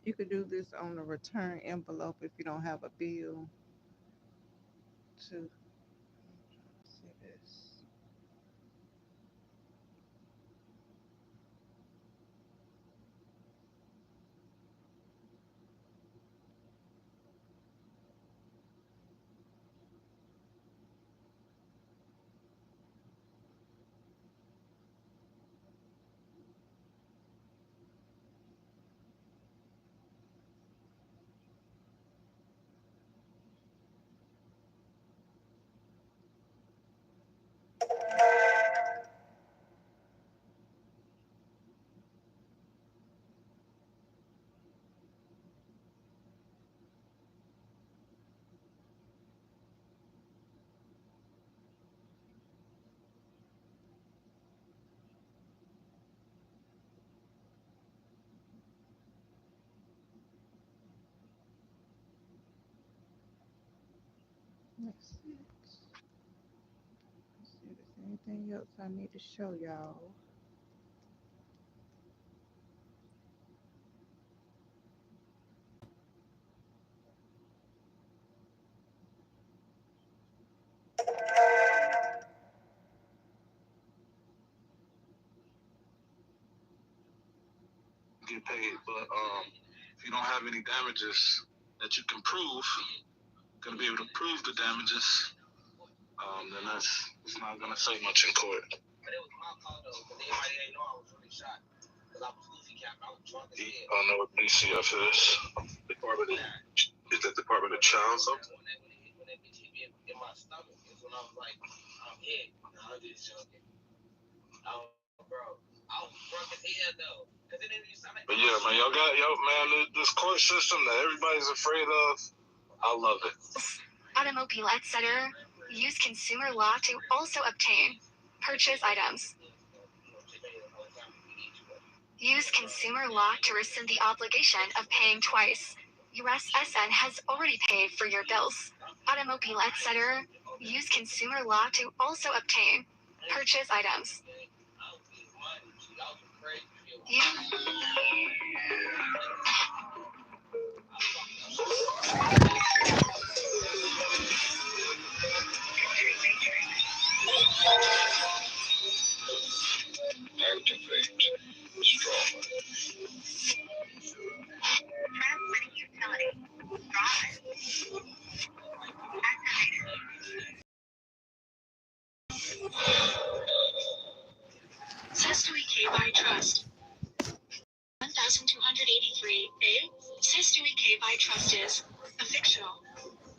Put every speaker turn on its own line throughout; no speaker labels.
You could do this on a return envelope if you don't have a bill to see this. Let's see. Let's see if there's anything else I need to show y'all.
Get paid, but if you don't have any damages that you can prove, gonna be able to prove the damages, then it's not gonna say much in court. But it was my call though, because everybody didn't know I was really shot. Because I was losing cap, I was drunk as hell. I don't know what DCF is. Department of, is that Department of Child something? When that bitch hit me in my stomach, is when I was like, I'm hit. No, I'm just joking. Oh, bro, I was drunk as hell though. But yeah, man, y'all got man, this court system that everybody's afraid of. I love it.
Automobile, etc. Use consumer law to also obtain purchase items. Use consumer law to rescind the obligation of paying twice. USSN has already paid for your bills. Automobile, etc. Use consumer law to also obtain purchase items.
Activate. Strong.
Transmitting utility. Sestui by Trust. 1283. Sestui by Trust is a fictional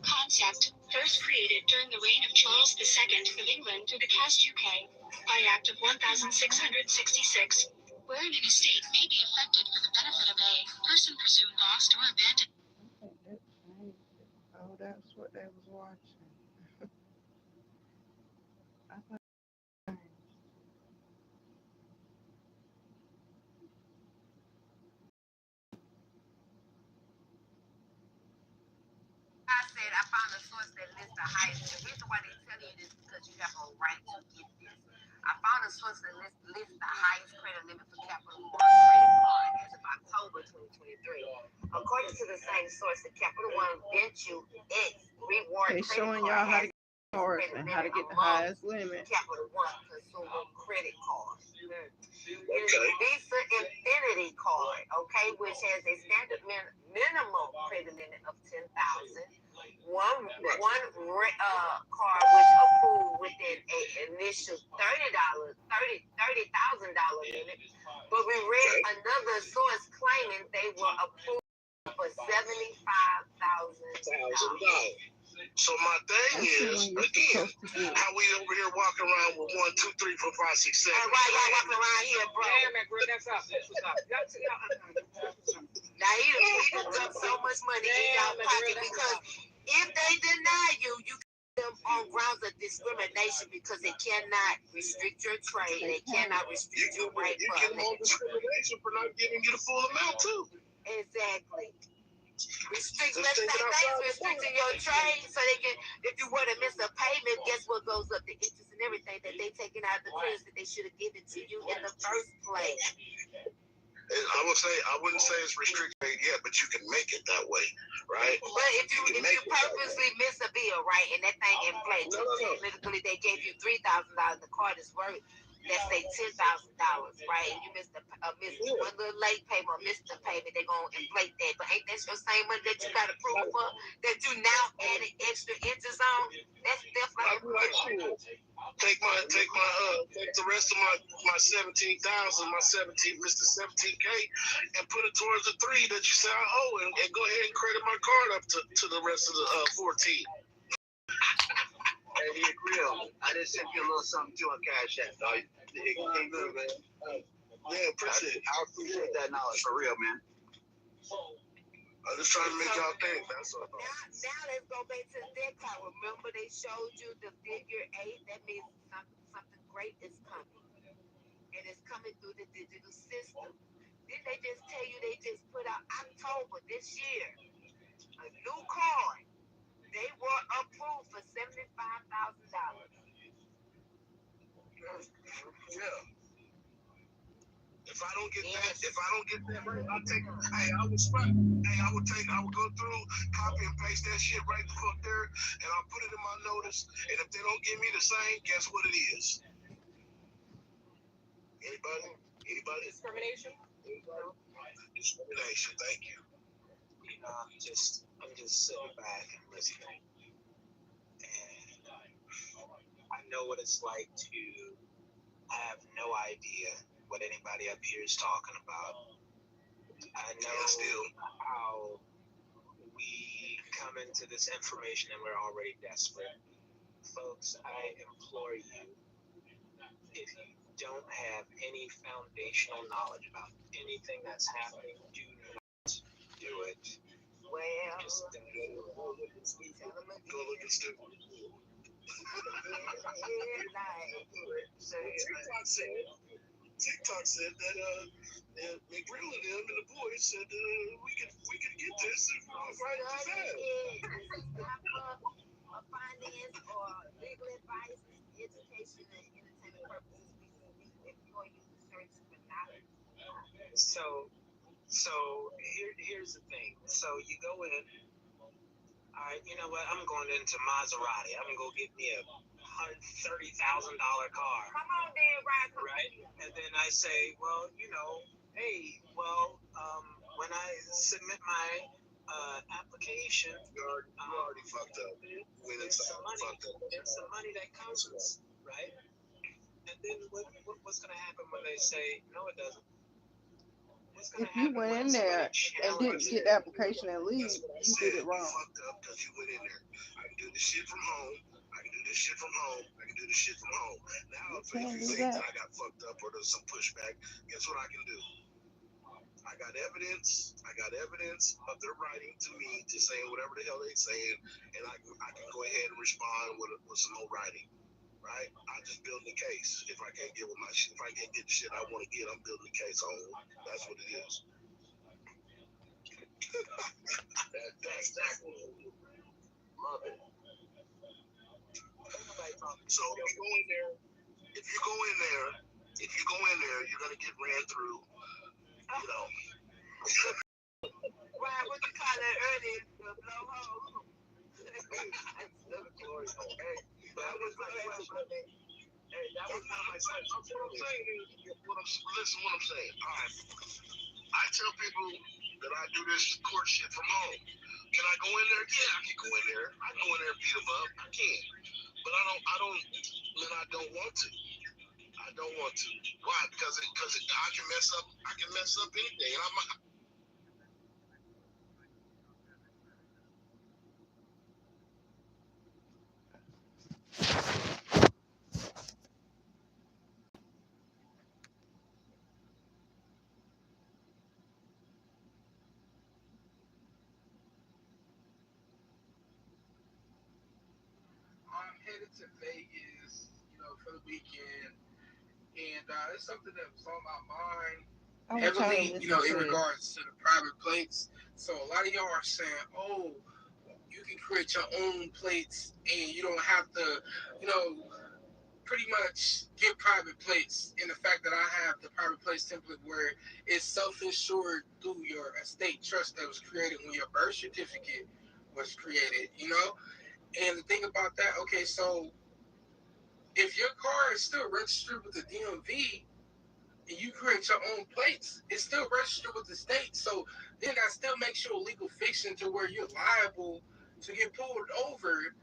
concept first created during the reign of Charles II of England through the Cast UK by Act of 1666, wherein an estate may be affected for the benefit of a person presumed lost or abandoned.
I think that changed it. Oh, that's what they was watching. I thought it changed.
I said I found a source that lists the highest. The reason why they tell you this is because you have a right to get this. I found a source that lists the highest credit limit for Capital One credit card as of October 2023. According to the same source, the Capital One Venture X Reward
They
Credit
showing
Card
y'all how
has
to get cards and how to get the highest limit.
Capital One Consumer Credit Card. It is a Visa Infinity Card, okay, which has a standard minimum credit limit of 10,000. One card which approved within an initial $30,000 limit, but we read another source claiming they were approved for $75,000.
So my thing is, again, how we over here walking around with 1, 2, 3, 4, 5, 6, 7.
And why y'all walking around here, bro?
Damn it, bro, that's up.
Now he done dumped so much money in y'all pocket because if they deny you, you can them on grounds of discrimination because they cannot restrict your trade. They cannot restrict your right
You get more discrimination for not giving you the full amount too.
Exactly. Restricting your trade so they can, if you were to miss a payment, guess what goes up? The interest and everything that they taking out of the credits that they should have given to you in the first place.
I wouldn't say it's restricted yet, but you can make it that way, right?
But if you purposely miss a bill, right, and that thing inflates, technically they gave you $3,000. The card is worth, let's say $10,000, right? And you missed one little late payment or missed the payment, they're gonna inflate that. But ain't that your same money that you got to prove for that you now added extra interest on? That's definitely
Take the rest of my 17,000, my 17, Mr. 17K, and put it towards the 3 that you say I owe, and go ahead and credit my card up to the rest of the 14.
Hey, he agreed on it. I just sent you a little something too on Cash App, dog. It came good, man.
Yeah, appreciate it.
I appreciate that knowledge, for real, man.
I'm just trying to make y'all think. That's all.
Now let's go back to the deck card. Remember they showed you the figure 8? That means something great is coming. And it's coming through the digital system. Didn't they just tell you they just put out October this year a new card? They were approved for $75,000.
Yeah. If I don't get that right, I would go through, copy and paste that shit right the fuck there, and I'll put it in my notice. And if they don't give me the same, guess what it is? Anybody?
Discrimination.
Discrimination. Thank you.
You know, I'm just sitting back and listening, and I know what it's like to have no idea what anybody up here is talking about. I know how we come into this information and we're already desperate. Folks, I implore you, if you don't have any foundational knowledge about anything that's happening, do not do it.
Well,
Just
Go look at stupid. TikTok said that McGrill and them and the boys said we could get this if we write this out.
Finance or legal advice, education, and entertainment purposes. If you are using search for knowledge.
So here's the thing. So you go in. All right, you know what? I'm going into Maserati. I'm gonna go get me a $130,000 car.
Come on, then,
right? And then I say, well, hey, when I submit my application,
you already fucked up.
There's some money that comes with it, right? And then what's gonna happen when they say no? It doesn't.
If you went in there and didn't get the application and leave, you did it wrong.
You fucked up because you went in there. I can do this shit from home. I can do this shit from home. Now, if you say that I got fucked up or there's some pushback, guess what I can do? I got evidence of their writing to me to saying whatever the hell they saying, and I can go ahead and respond with some more writing. Right? I'm just building the case. If I can't get the shit I want to get, I'm building the case on. That's what it is. That's exactly what it is. Love it. So if you go in there, you're gonna get ran through.
Right, what you call that earlier? The blowhole.
That was my question. Hey, that was not my question.
Listen what I'm saying. All right. I tell people that I do this court shit from home. Can I go in there? Yeah, I can go in there. I can go in there and beat them up. I can. But I don't want to. Why? Because I can mess up anything. And
I'm headed to Vegas, for the weekend, and it's something that was on my mind heavily, in regards to the private plates. So a lot of y'all are saying, "Oh, you can create your own plates, and you don't have to, pretty much get private plates in the fact that I have the private place template where it's self-insured through your estate trust that was created when your birth certificate was created, you know? And the thing about that, okay, so if your car is still registered with the DMV and you create your own plates, it's still registered with the state. So then that still makes you a legal fiction to where you're liable to get pulled over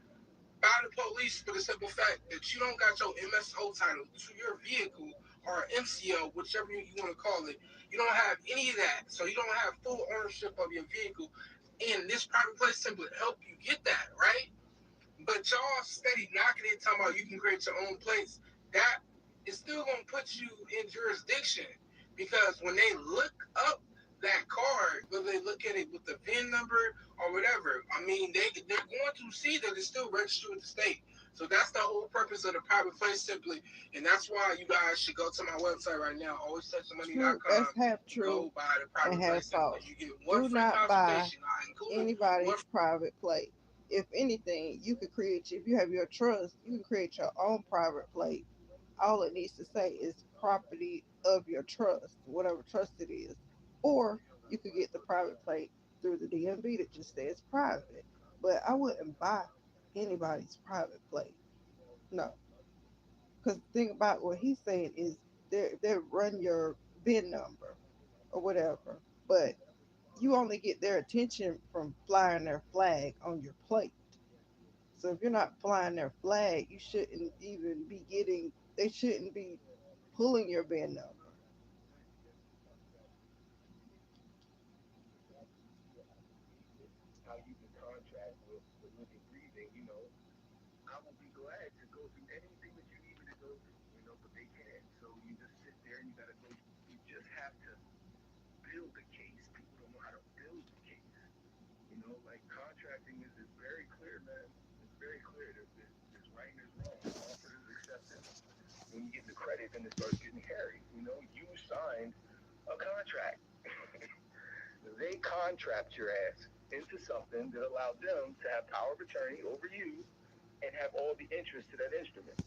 by the police for the simple fact that you don't got your MSO title to your vehicle or MCO, whichever you want to call it. You don't have any of that. So you don't have full ownership of your vehicle. And this private place template help you get that, right? But y'all steady knocking it, talking about you can create your own plates. That is still gonna put you in jurisdiction because when they look up that card, whether they look at it with the VIN number or whatever, I mean they're going to see that it's still registered with the state. So that's the whole purpose of the private place simply, and that's why you guys should go to my website right now,
True,
alwaystouchthemoney.com.
that's half true
Go buy the private
and half
place template.
false.
You get one
Do
free
not buy
consultation, including one.
anybody's private plate. If anything, you could create, if you have your trust, you can create your own private plate. All it needs to say is property of your trust, whatever trust it is. Or you could get the private plate through the DMV that just says private. But I wouldn't buy anybody's private plate. No. Because the thing about what he's saying is they run your VIN number or whatever. But you only get their attention from flying their flag on your plate. So if you're not flying their flag, you shouldn't even be getting, they shouldn't be pulling your VIN number.
How you can contract with the living breathing, I will be glad to go through anything that you need me to go through, but they can't. So you just sit there and you just have to build a case. People don't know how to build the case. Like contracting is very clear, man. It's very clear. There's right and there's wrong. There's offer, there's acceptance. When you get the credit, then it starts getting hairy. You signed a contract. They contract your ass into something that allowed them to have power of attorney over you and have all the interest to that instrument.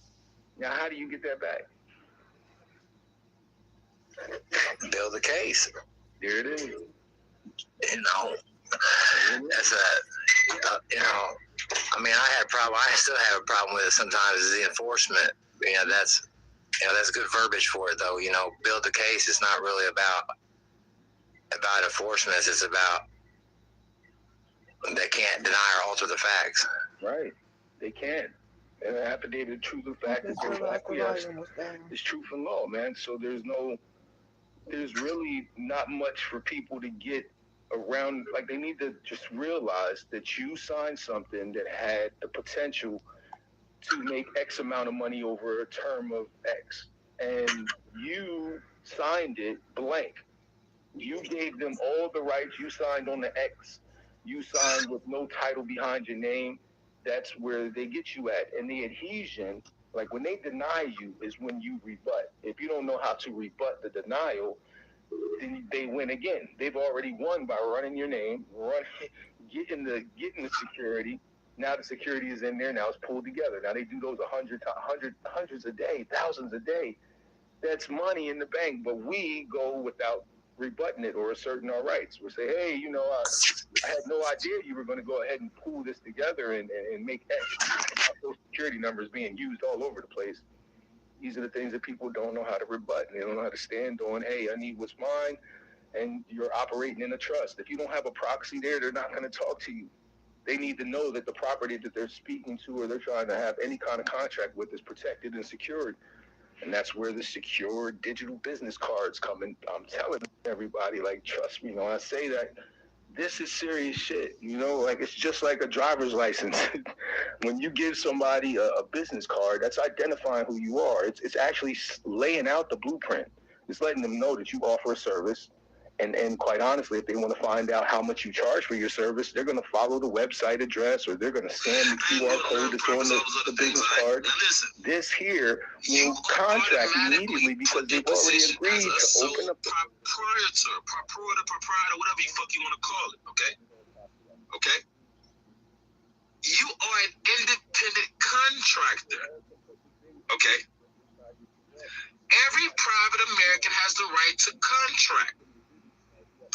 Now, how do you get that back?
Build a case.
There it is.
That's I mean, I still have a problem with it sometimes is the enforcement. That's good verbiage for it though. Build the case. It's not really about enforcement. It's about they can't deny or alter the facts.
Right. They can't. And an affidavit of truth of fact is it's truth and law, man. So there's really not much for people to get around. Like they need to just realize that you signed something that had the potential to make X amount of money over a term of X. And you signed it blank. You gave them all the rights. You signed on the X. You signed with no title behind your name. That's where they get you at. And the adhesion, like when they deny you, is when you rebut. If you don't know how to rebut the denial, then they win again. They've already won by running your name, getting the security. Now the security is in there. Now it's pulled together. Now they do those hundreds a day, thousands a day. That's money in the bank. But we go without rebutting it or asserting our rights. We'll say, hey, I had no idea you were going to go ahead and pull this together and make Social security numbers being used all over the place. These are the things that people don't know how to rebut. And they don't know how to stand on, hey, I need what's mine, and you're operating in a trust. If you don't have a proxy there, they're not going to talk to you. They need to know that the property that they're speaking to or they're trying to have any kind of contract with is protected and secured. And that's where the secure digital business cards come in. I'm telling everybody, like, trust me, when I say that, this is serious shit. Like it's just like a driver's license. When you give somebody a business card, that's identifying who you are. It's actually laying out the blueprint. It's letting them know that you offer a service. And quite honestly, if they want to find out how much you charge for your service, they're going to follow the website address or they're going to scan the QR code that's on the business card. This here will contract immediately because they've already agreed to open up. Proprietor, whatever the fuck you want to call it, okay? Okay? You are an independent contractor, okay? American has the right to contract.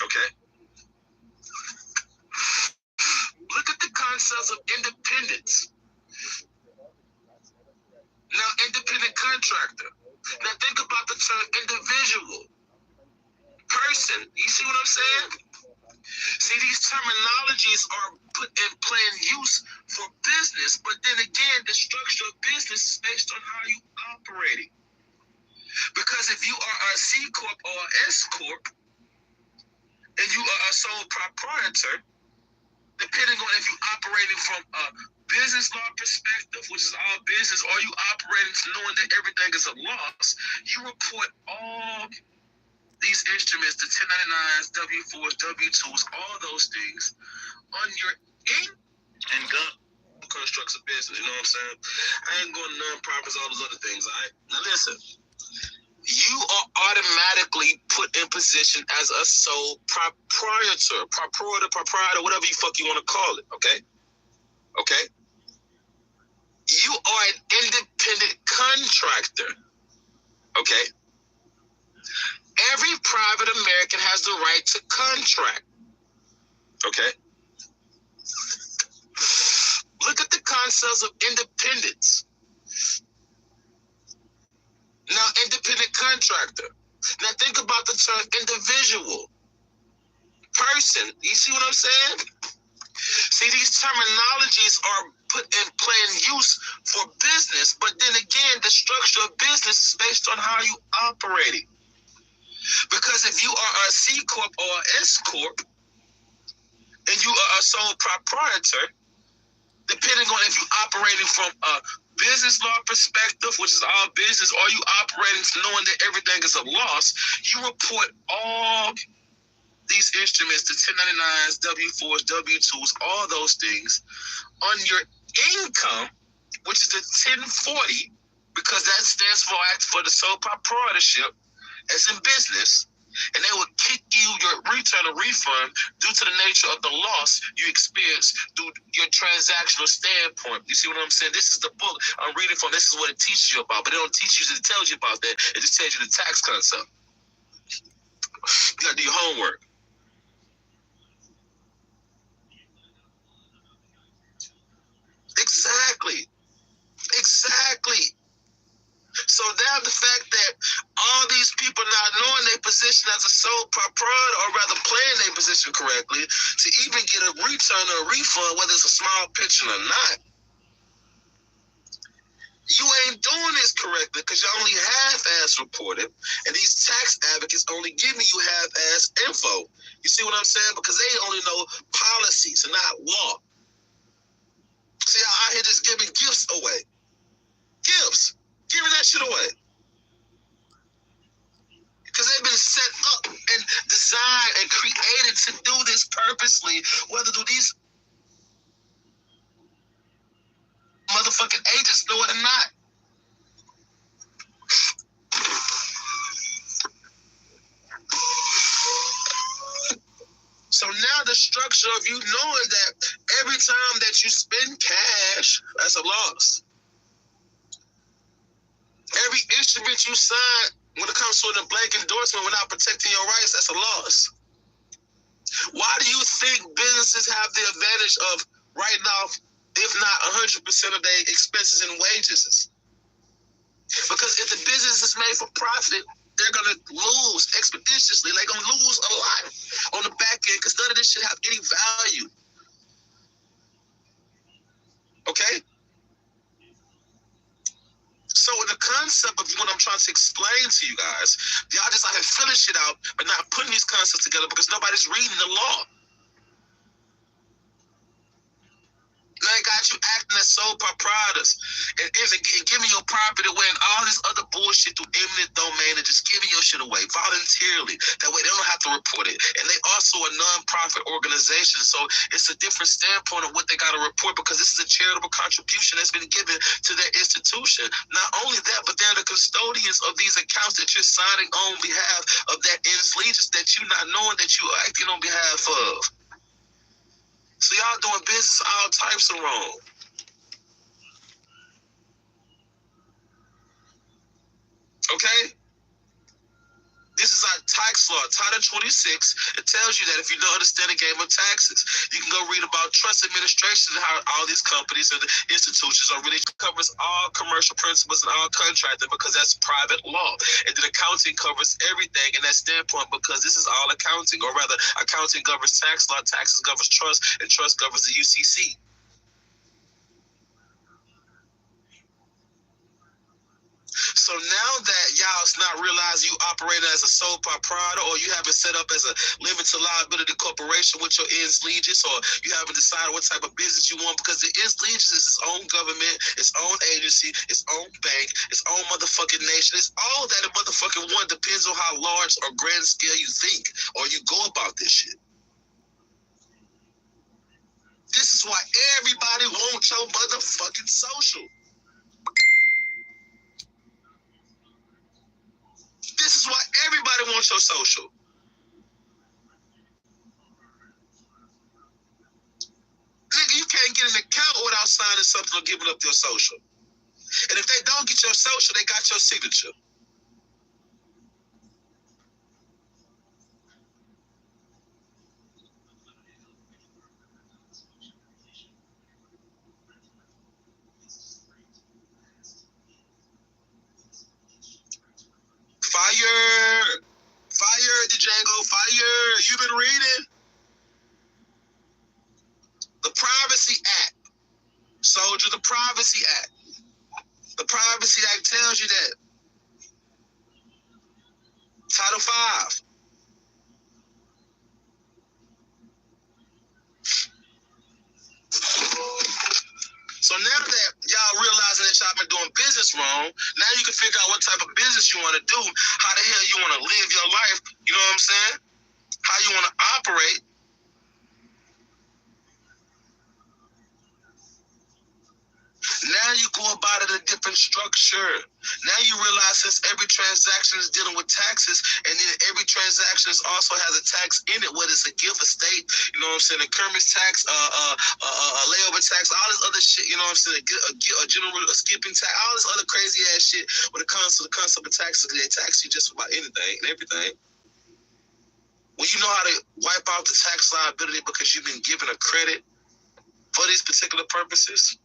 Okay? Look at the concepts of independence. Now, independent contractor. Now, think about the term individual, person. You see what I'm saying? See, these terminologies are put in plain use for business, but then again, the structure of business is based on how you operate. Because if you are a C Corp or a S Corp, and you are a sole proprietor, depending on if you're operating from a business law perspective, which is all business, or you operating knowing that everything is a loss, you report all these instruments, the 1099s, W-4s, W-2s, all those things on your income constructs of business. You know what I'm saying? I ain't going to non-profits, all those other things. All right? Now listen. You are automatically put in position as a sole proprietor, whatever you fuck you want to call it, okay? Okay? You are an independent contractor, okay? Every private American has the right to contract, okay? Look at the concepts of independence. Now, independent contractor. Now, think about the term individual, person. You see what I'm saying? See, these terminologies are put in plain use for business, but then again, the structure of business is based on how you operate. Because if you are a C Corp or a S Corp, and you are a sole proprietor, depending on if you're operating from a business law perspective, which is all business, or you operating knowing that everything is a loss, you report all these instruments, the 1099s, W-4s, W-2s, all those things, on your income, which is the 1040, because that stands for the sole proprietorship, as in business, and they will kick you your return or refund due to the nature of the loss you experience through your transactional standpoint. You see what I'm saying? This is the book I'm reading from. This is what it teaches you about, but it don't teach you, it tells you about that. It just tells you the tax concept. You gotta do your homework. Exactly. So now the fact that all these people not knowing their position as a sole proprietor, or rather playing their position correctly, to even get a return or a refund, whether it's a small pension or not, you ain't doing this correctly because you only half-ass reported, and these tax advocates only giving you half-ass info. You see what I'm saying? Because they only know policies and not law. See, y'all out here just giving gifts away. Gifts. Giving that shit away. Because they've been set up and designed and created to do this purposely, whether do these motherfucking agents know it or not. So now the structure of you knowing that every time that you spend cash, that's a loss. Every instrument you sign when it comes to a blank endorsement without protecting your rights, that's a loss. Why do you think businesses have the advantage of writing off, if not 100% of their expenses and wages? Because if the business is made for profit, they're going to lose expeditiously. They're going to lose a lot on the back end because none of this should have any value. Okay? So the concept of what I'm trying to explain to you guys, y'all just out here filling shit out, but not putting these concepts together because nobody's reading the law. They got you acting as sole proprietors and giving your property away and all this other bullshit through eminent domain and just giving your shit away voluntarily. That way they don't have to report it. And they also a non-profit organization, so it's a different standpoint of what they got to report because this is a charitable contribution that's been given to their institution. Not only that, but they're the custodians of these accounts that you're signing on behalf of that ends allegiance that you're not knowing that you are acting on behalf of. So y'all doing business all types of wrong. Okay? This is our tax law, Title 26. It tells you that if you don't understand the game of taxes, you can go read about trust administration and how all these companies and institutions are really covers all commercial principles and all contracting because that's private law. And then accounting covers everything in that standpoint because this is all accounting, or rather, accounting governs tax law, taxes governs trust, and trust governs the UCC. So now that y'all's not realizing you operating as a sole proprietor, or you haven't set up as a limited liability corporation with your ends legis, or you haven't decided what type of business you want, because the ends legis is its own government, its own agency, its own bank, its own motherfucking nation. It's all that a motherfucking one, depends on how large or grand scale you think or you go about this shit. This is why everybody wants your motherfucking social. This is why everybody wants your social. Nigga, you can't get an account without signing something or giving up your social. And if they don't get your social, they got your signature. Fire! Fire, Django, fire! You been reading? The Privacy Act. Soldier, the Privacy Act. The Privacy Act tells you that. Title 5. So now that y'all realizing that y'all been doing business wrong, now you can figure out what type of business you want to do, how the hell you want to live your life, you know what I'm saying? How you want to operate. Now you go about it a different structure. Now you realize since every transaction is dealing with taxes, and then every transaction also has a tax in it, whether it's a gift, a state, you know what I'm saying, a Kermit's tax, a layover tax, all this other shit, you know what I'm saying, a general, a skipping tax, all this other crazy ass shit when it comes to the concept of taxes, they tax you just about anything and everything. When you know how to wipe out the tax liability because you've been given a credit for these particular purposes,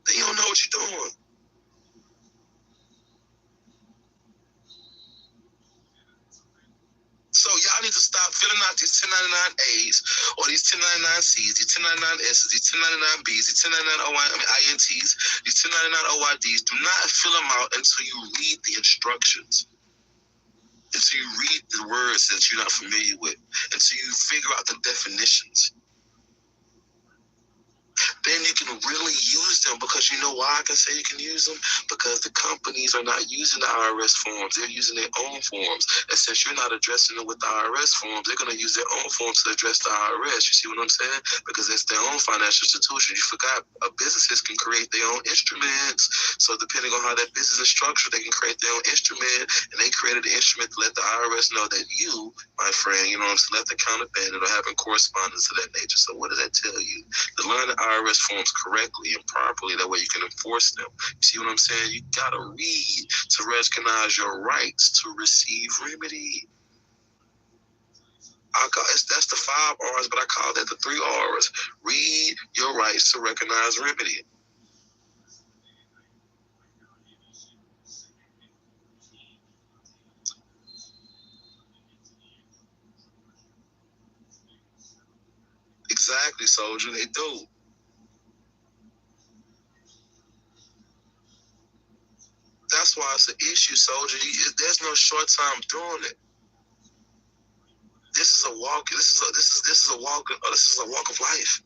then you don't know what you're doing. So y'all need to stop filling out these 1099As or these 1099Cs, these 1099Ss, these 1099Bs, these 1099INTs, these 1099OIDs. Do not fill them out until you read the instructions, until you read the words that you're not familiar with, until you figure out the definitions. Then you can really use them, because you know why I can say you can use them? Because the companies are not using the IRS forms. They're using their own forms. And since you're not addressing them with the IRS forms, they're going to use their own forms to address the IRS. You see what I'm saying? Because it's their own financial institution. You forgot businesses can create their own instruments. So depending on how that business is structured, they can create their own instrument. And they created an instrument to let the IRS know that you, my friend, you know what I'm saying, left the account abandoned or having correspondence of that nature. So what does that tell you? To learn the IRS forms correctly and properly, that way you can enforce them. You see what I'm saying? You gotta read to recognize your rights to receive remedy. That's the 5 R's, but I call that the 3 R's. Read your rights to recognize remedy. Exactly, soldier, they do. That's why it's an issue, soldier. There's no short time doing it. This is a walk. This is a walk. This is a walk of life.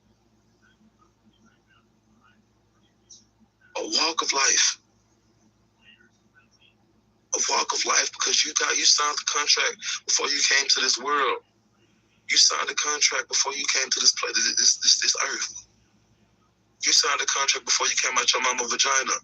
A walk of life. A walk of life, because you signed the contract before you came to this world. You signed the contract before you came to this place, this earth. You signed the contract before you came out your mama's vagina.